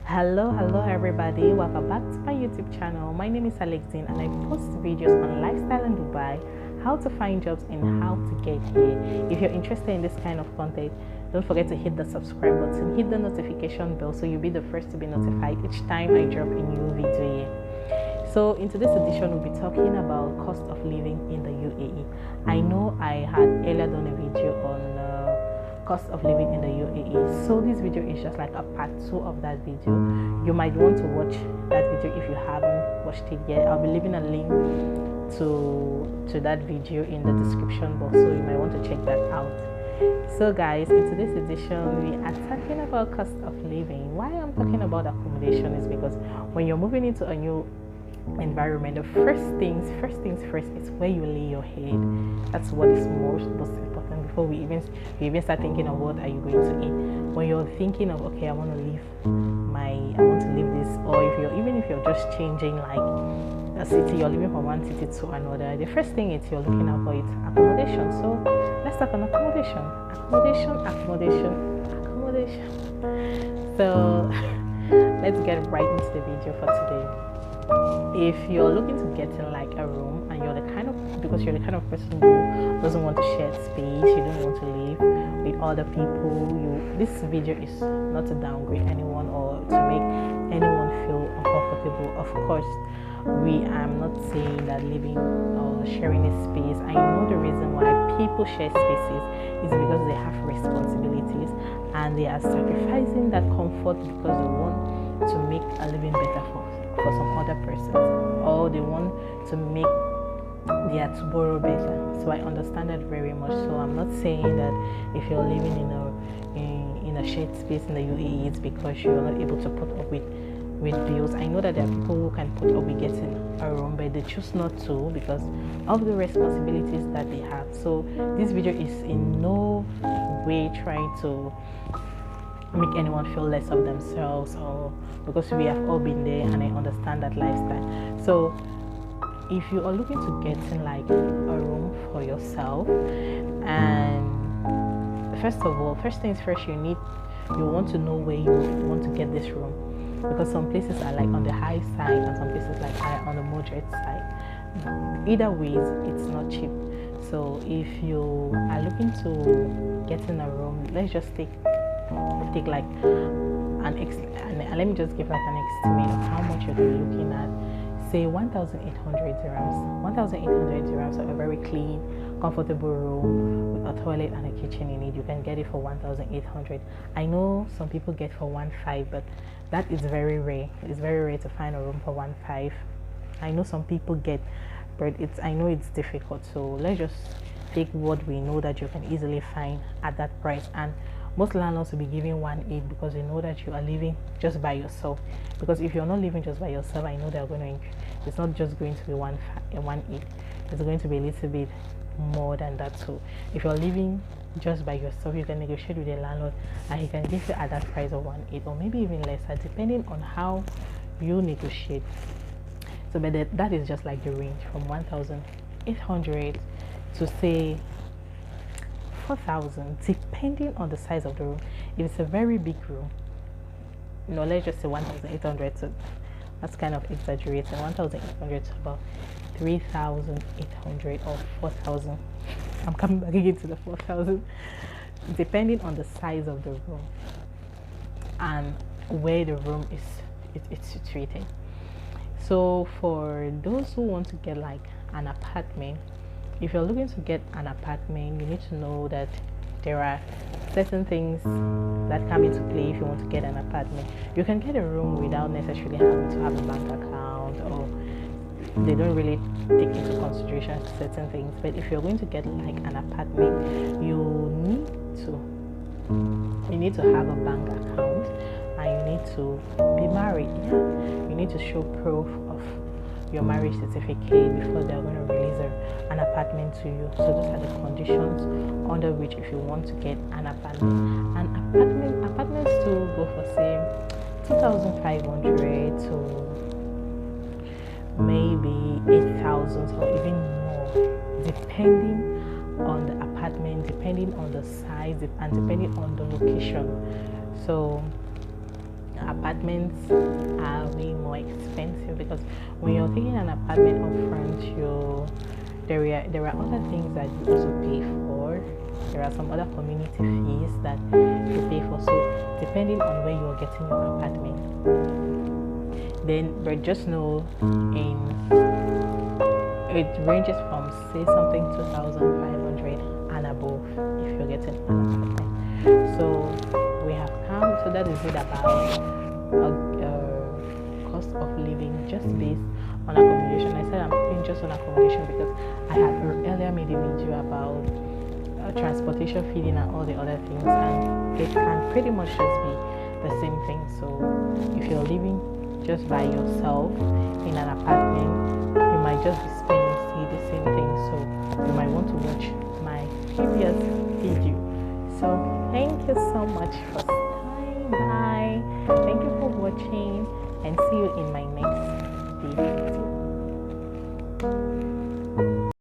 Hello everybody, welcome back to my YouTube channel. My name is Alexine and I post videos on lifestyle in Dubai, how to find jobs and how to get here. If you're interested in this kind of content, don't forget to hit the subscribe button, hit the notification bell so you'll be the first to be notified each time I drop a new video here. So in today's edition, we'll be talking about cost of living in the UAE. I know I had earlier done a video on cost of living in the UAE, so this video is just like a part 2 of that video. You might want to watch that video if you haven't watched it yet. I'll be leaving a link to that video in the description box, so you might want to check that out. So guys, in today's edition we are talking about cost of living. Why I'm talking about accommodation is because when you're moving into a new environment, the first things first is where you lay your head. That's what is most important before we even start thinking of what are you going to eat. When you're thinking of, okay, I want to leave this, or if you're just changing like a city, you're living from one city to another, the first thing is you're looking out for is accommodation. So let's talk on accommodation. So let's get right into the video for today. If you're looking to get in like a room and you're the kind of person who doesn't want to share space, you don't want to live with other people, this video is not to downgrade anyone or to make anyone feel uncomfortable. Of course, I'm not saying that living or sharing a space. I know the reason why people share spaces is because they have responsibilities and they are sacrificing that comfort because they want to make a living better for some other person, or they want to make their tomorrow better. So I understand that very much. So I'm not saying that if you're living in a shared space in the UAE, it's because you're not able to put up with bills. I know that there are people who can put up with getting a room, but they choose not to because of the responsibilities that they have. So this video is in no way trying to make anyone feel less of themselves, or because we have all been there and I understand that lifestyle. So if you are looking to get in like a room for yourself, and first things first, you want to know where you want to get this room, because some places are like on the high side and some places like are on the moderate side. Either ways, it's not cheap. So if you are looking to get in a room, let's just take like let me just give like an estimate of how much you're looking at. Say 1,800 dirhams. 1,800 dirhams for a very clean, comfortable room with a toilet and a kitchen in it. You can get it for 1,800. I know some people get for 1,500, but that is very rare. It's very rare to find a room for 1,500. I know some people get, but I know it's difficult. So let's just take what we know that you can easily find at that price. And most landlords will be giving 1,800 because they know that you are living just by yourself. Because if you're not living just by yourself, I know they're going to increase. It's not just going to be 1,800. It's going to be a little bit more than that. So if you're living just by yourself, you can negotiate with the landlord and he can give you at that price of 1,800 or maybe even lesser, depending on how you negotiate. So but that is just like the range from 1,800 to say 4,000, depending on the size of the room. If it's a very big room, let's just say 1,800, so that's kind of exaggerating. 1,800 to about 3,800 or 4,000. I'm coming back again to the 4,000, depending on the size of the room and where the room is situated. So for those who want to get like an apartment, if you're looking to get an apartment, you need to know that there are certain things that come into play if you want to get an apartment. You can get a room without necessarily having to have a bank account, or they don't really take into consideration certain things. But if you're going to get like an apartment, you need to have a bank account and you need to be married. You need to show proof of your marriage certificate before they're going to release an apartment to you. So those are the conditions under which if you want to get an apartment. And apartments to go for say 2,500 to maybe 8,000 or even more, depending on the apartment, depending on the size and depending on the location. So apartments are way more expensive, because when you're taking an apartment up front, there are other things that you also pay for. There are some other community fees that you pay for. So depending on where you're getting your apartment, but just know it ranges from, say, something 2,500 and above if you're getting an apartment. So we have come. So that is it about cost of living just based on accommodation. I said I'm paying just on accommodation because I had earlier made a video about transportation, feeding, and all the other things, and it can pretty much just be the same thing. So if you're living just by yourself in an apartment, you might just be spending the same thing. So you might want to watch my previous video. So thank you so much for stopping by. Thank you for watching, and see you in my next video.